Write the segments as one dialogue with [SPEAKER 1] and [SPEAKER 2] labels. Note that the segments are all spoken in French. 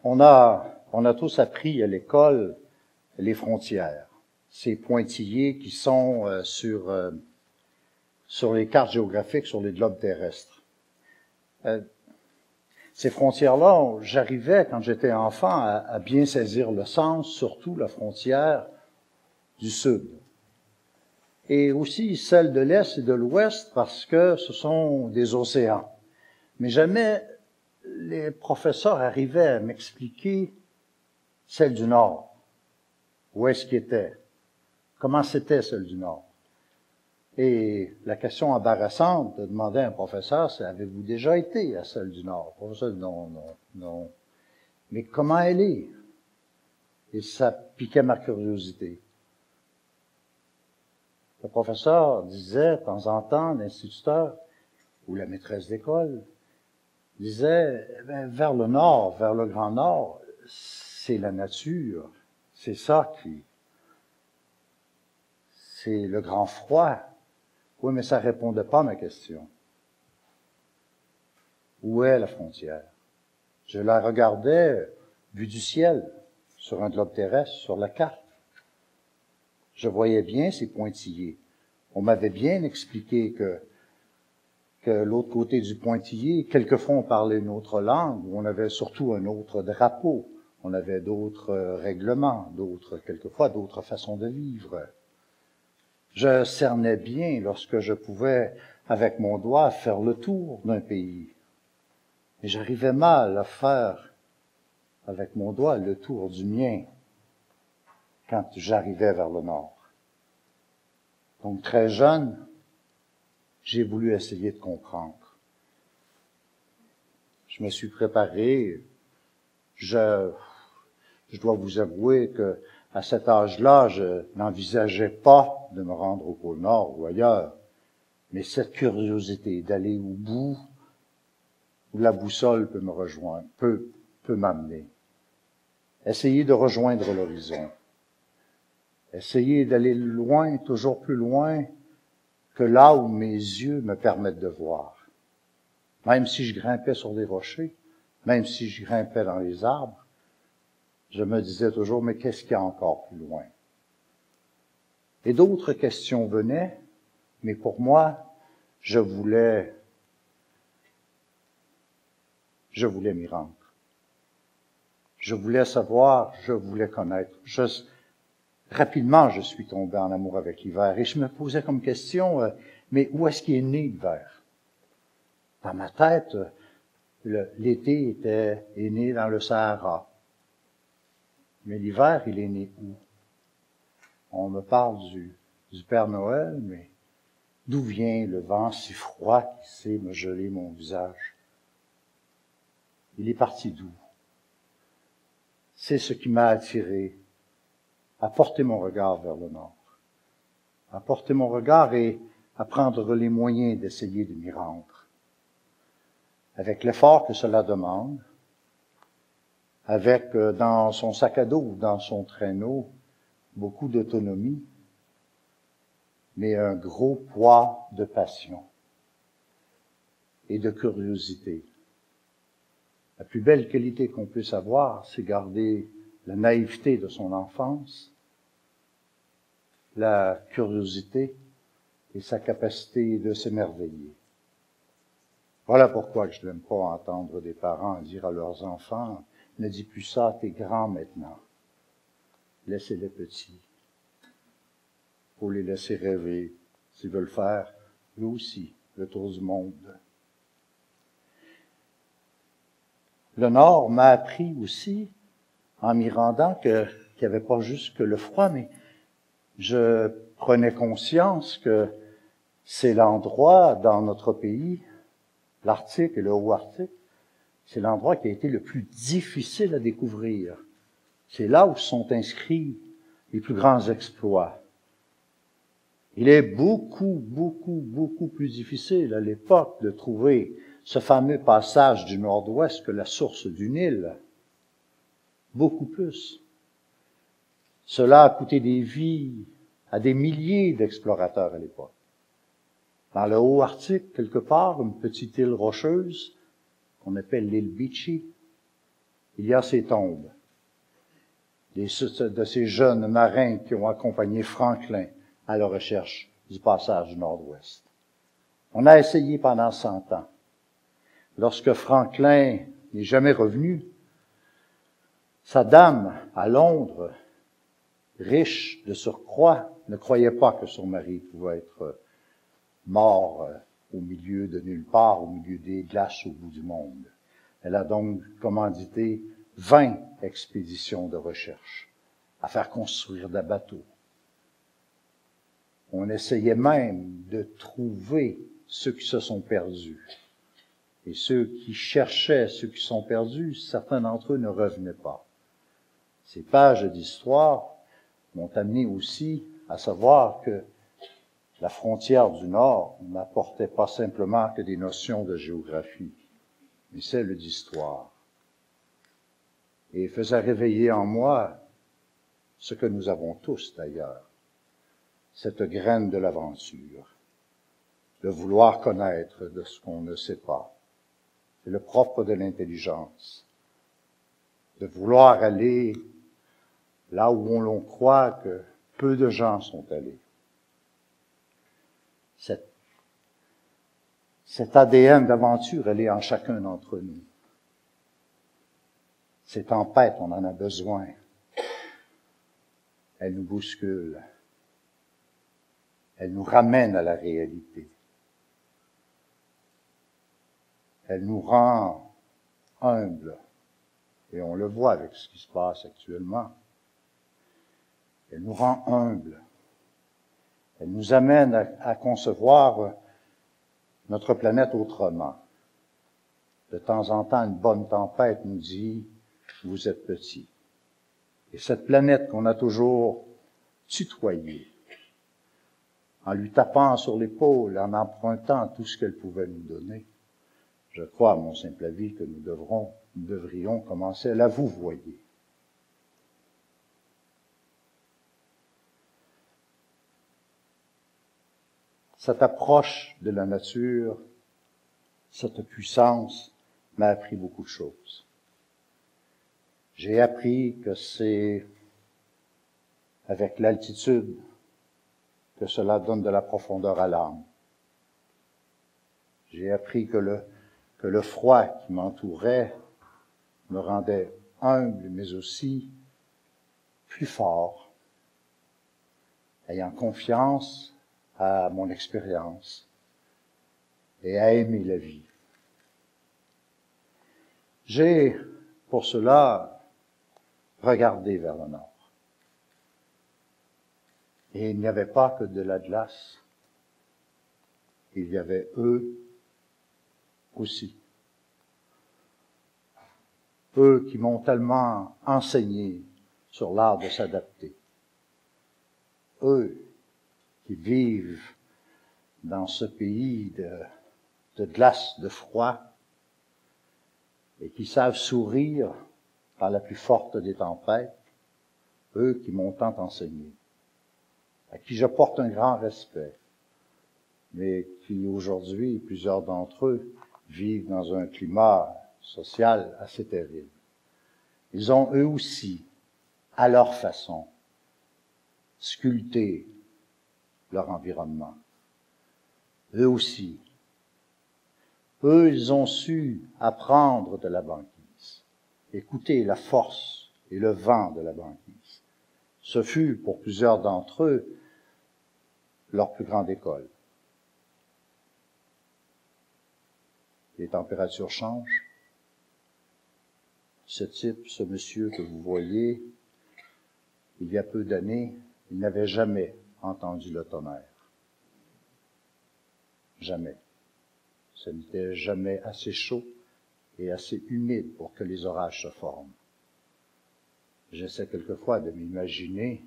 [SPEAKER 1] On a tous appris à l'école les frontières, ces pointillés qui sont sur les cartes géographiques, sur les globes terrestres. Ces frontières-là, j'arrivais, quand j'étais enfant, à bien saisir le sens, surtout la frontière du Sud. Et aussi celle de l'Est et de l'Ouest, parce que ce sont des océans. Mais jamais les professeurs arrivaient à m'expliquer celle du Nord. Où est-ce qu'il était? Comment c'était celle du Nord? Et la question embarrassante de demander à un professeur, c'est « Avez-vous déjà été à celle du Nord? » Le professeur dit « Non. » Mais comment elle est? Et ça piquait ma curiosité. Le professeur disait, de temps en temps, l'instituteur ou la maîtresse d'école disait vers le Nord, vers le Grand Nord, c'est la nature. C'est ça c'est le grand froid. Oui, mais ça ne répondait pas à ma question. Où est la frontière? Je la regardais vue du ciel, sur un globe terrestre, sur la carte. Je voyais bien ces pointillés. On m'avait bien expliqué que l'autre côté du pointillé, quelquefois on parlait une autre langue, on avait surtout un autre drapeau, on avait d'autres règlements, quelquefois d'autres façons de vivre. Je cernais bien lorsque je pouvais, avec mon doigt, faire le tour d'un pays. Mais j'arrivais mal à faire, avec mon doigt, le tour du mien, quand j'arrivais vers le nord. Donc, très jeune, j'ai voulu essayer de comprendre. Je me suis préparé. Je dois vous avouer que à cet âge-là, je n'envisageais pas de me rendre au pôle Nord ou ailleurs. Mais cette curiosité d'aller au bout où la boussole peut me rejoindre, peut m'amener. Essayer de rejoindre l'horizon. Essayer d'aller loin, toujours plus loin que là où mes yeux me permettent de voir. Même si je grimpais sur des rochers, même si je grimpais dans les arbres, je me disais toujours, mais qu'est-ce qu'il y a encore plus loin? Et d'autres questions venaient, mais pour moi, je voulais m'y rendre. Je voulais savoir, je voulais connaître. Rapidement, je suis tombé en amour avec l'hiver et je me posais comme question, mais où est-ce qu'il est né l'hiver? Dans ma tête, l'été est né dans le Sahara. Mais l'hiver, il est né où? On me parle du Père Noël, mais d'où vient le vent si froid qui sait me geler mon visage? Il est parti d'où? C'est ce qui m'a attiré à porter mon regard vers le nord, à porter mon regard et à prendre les moyens d'essayer de m'y rendre. Avec l'effort que cela demande, avec dans son sac à dos ou dans son traîneau, beaucoup d'autonomie, mais un gros poids de passion et de curiosité. La plus belle qualité qu'on puisse avoir, c'est garder la naïveté de son enfance, la curiosité et sa capacité de s'émerveiller. Voilà pourquoi je n'aime pas entendre des parents dire à leurs enfants « Ne dis plus ça, t'es grand maintenant. Laissez-les petits. Faut les laisser rêver s'ils veulent faire, eux aussi, le tour du monde. » Le Nord m'a appris aussi, en m'y rendant, qu'il n'y avait pas juste que le froid, mais je prenais conscience que c'est l'endroit dans notre pays, l'Arctique et le Haut-Arctique, c'est l'endroit qui a été le plus difficile à découvrir. C'est là où sont inscrits les plus grands exploits. Il est beaucoup plus difficile à l'époque de trouver ce fameux passage du nord-ouest que la source du Nil. Beaucoup plus. Cela a coûté des vies à des milliers d'explorateurs à l'époque. Dans le Haut-Arctique, quelque part, une petite île rocheuse qu'on appelle l'île Beechey, il y a ces tombes de ces jeunes marins qui ont accompagné Franklin à la recherche du passage du Nord-Ouest. On a essayé pendant 100 ans. Lorsque Franklin n'est jamais revenu, sa dame, à Londres, riche de surcroît, ne croyait pas que son mari pouvait être mort au milieu de nulle part, au milieu des glaces au bout du monde. Elle a donc commandité 20 expéditions de recherche à faire construire des bateaux. On essayait même de trouver ceux qui se sont perdus. Et ceux qui cherchaient ceux qui sont perdus, certains d'entre eux ne revenaient pas. Ces pages d'histoire m'ont amené aussi à savoir que la frontière du Nord n'apportait pas simplement que des notions de géographie, mais celles d'histoire. Et faisait réveiller en moi ce que nous avons tous d'ailleurs, cette graine de l'aventure, de vouloir connaître de ce qu'on ne sait pas. C'est le propre de l'intelligence, de vouloir aller là où l'on croit que peu de gens sont allés. Cet ADN d'aventure, elle est en chacun d'entre nous. Ces tempêtes, on en a besoin. Elles nous bousculent. Elles nous ramènent à la réalité. Elle nous rend humbles. Et on le voit avec ce qui se passe actuellement. Elle nous rend humbles. Elle nous amène à concevoir notre planète autrement. De temps en temps, une bonne tempête nous dit « vous êtes petits ». Et cette planète qu'on a toujours tutoyée, en lui tapant sur l'épaule, en empruntant tout ce qu'elle pouvait nous donner, je crois, à mon simple avis, que nous devrions commencer à la vouvoyer. Cette approche de la nature, cette puissance, m'a appris beaucoup de choses. J'ai appris que c'est avec l'altitude que cela donne de la profondeur à l'âme. J'ai appris que le froid qui m'entourait me rendait humble, mais aussi plus fort, ayant confiance à mon expérience et à aimer la vie. J'ai, pour cela, regardé vers le nord. Et il n'y avait pas que de la glace. Il y avait eux aussi. Eux qui m'ont tellement enseigné sur l'art de s'adapter. Eux qui vivent dans ce pays de glace, de froid, et qui savent sourire dans la plus forte des tempêtes, eux qui m'ont tant enseigné, à qui je porte un grand respect, mais qui aujourd'hui, plusieurs d'entre eux, vivent dans un climat social assez terrible. Ils ont eux aussi, à leur façon, sculpté leur environnement. Eux aussi. Eux, ils ont su apprendre de la banquise, écouter la force et le vent de la banquise. Ce fut, pour plusieurs d'entre eux, leur plus grande école. Les températures changent. Ce type, ce monsieur que vous voyez, il y a peu d'années, il n'avait jamais entendu le tonnerre. Jamais. Ce n'était jamais assez chaud et assez humide pour que les orages se forment. J'essaie quelquefois de m'imaginer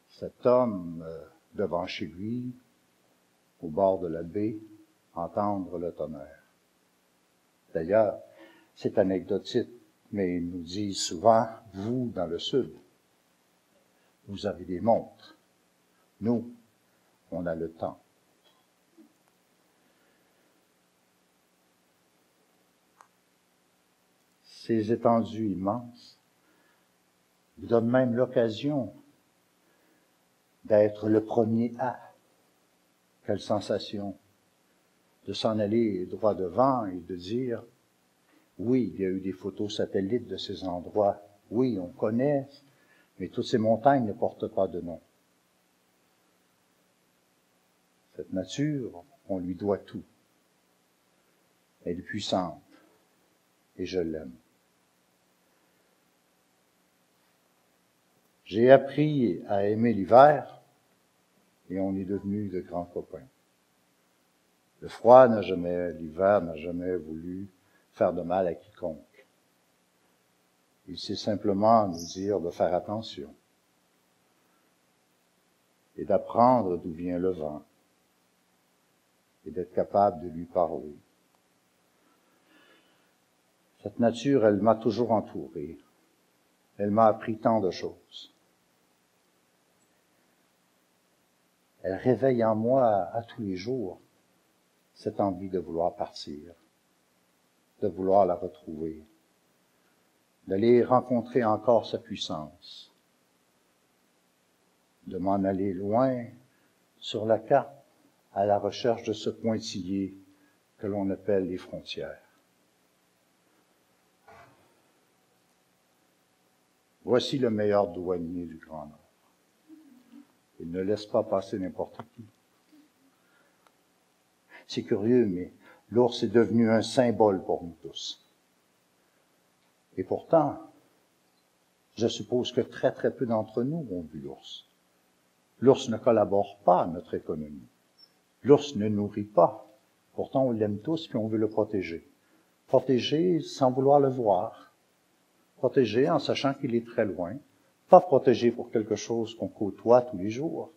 [SPEAKER 1] cet homme devant chez lui, au bord de la baie, entendre le tonnerre. D'ailleurs, c'est anecdotique, mais ils nous disent souvent, vous, dans le sud, vous avez des montres. Nous, on a le temps. ces étendues immenses, vous donne même l'occasion d'être le premier à. Quelle sensation de s'en aller droit devant et de dire, oui, il y a eu des photos satellites de ces endroits, oui, on connaît, mais toutes ces montagnes ne portent pas de nom. Cette nature, on lui doit tout. Elle est puissante et je l'aime. J'ai appris à aimer l'hiver et on est devenus de grands copains. L'hiver n'a jamais voulu faire de mal à quiconque. Il sait simplement nous dire de faire attention et d'apprendre d'où vient le vent et d'être capable de lui parler. Cette nature, elle m'a toujours entouré. Elle m'a appris tant de choses. Elle réveille en moi à tous les jours cette envie de vouloir partir, de vouloir la retrouver, d'aller rencontrer encore sa puissance, de m'en aller loin sur la carte à la recherche de ce pointillé que l'on appelle les frontières. Voici le meilleur douanier du Grand Nord. Il ne laisse pas passer n'importe qui. C'est curieux, mais l'ours est devenu un symbole pour nous tous. Et pourtant, je suppose que très très peu d'entre nous ont vu l'ours. L'ours ne collabore pas à notre économie. L'ours ne nourrit pas. Pourtant, on l'aime tous puis on veut le protéger. Protéger sans vouloir le voir. Protéger en sachant qu'il est très loin. Pas protéger pour quelque chose qu'on côtoie tous les jours,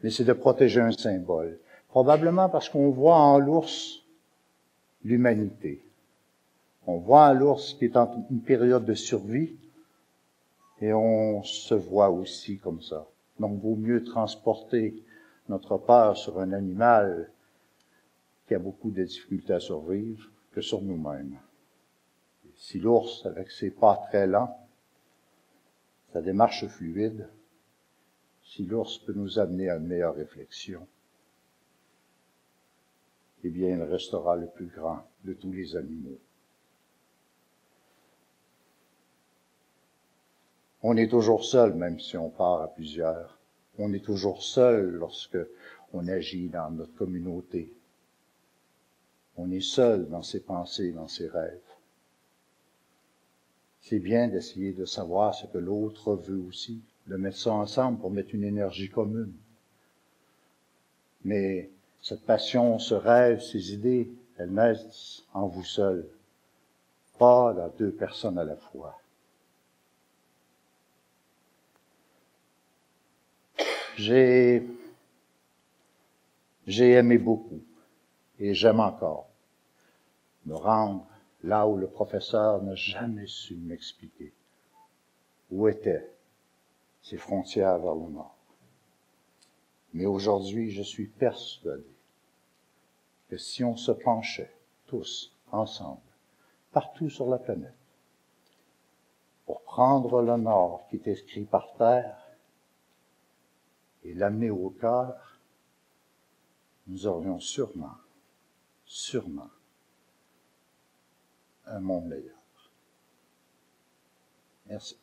[SPEAKER 1] mais c'est de protéger un symbole. Probablement parce qu'on voit en l'ours l'humanité. On voit en l'ours qui est en une période de survie et on se voit aussi comme ça. Donc, vaut mieux transporter notre peur sur un animal qui a beaucoup de difficultés à survivre que sur nous-mêmes. Si l'ours, avec ses pas très lents, sa démarche fluide, si l'ours peut nous amener à une meilleure réflexion, eh bien, il restera le plus grand de tous les animaux. On est toujours seul, même si on part à plusieurs. On est toujours seul lorsque on agit dans notre communauté. On est seul dans ses pensées, dans ses rêves. C'est bien d'essayer de savoir ce que l'autre veut aussi, de mettre ça ensemble pour mettre une énergie commune. Mais cette passion, ce rêve, ces idées, elles naissent en vous seul, pas dans deux personnes à la fois. J'ai aimé beaucoup et j'aime encore me rendre là où le professeur n'a jamais su m'expliquer où étaient ces frontières vers le nord. Mais aujourd'hui, je suis persuadé que si on se penchait tous ensemble, partout sur la planète, pour prendre le nord qui est écrit par terre et l'amener au cœur, nous aurions sûrement un monde meilleur. Merci.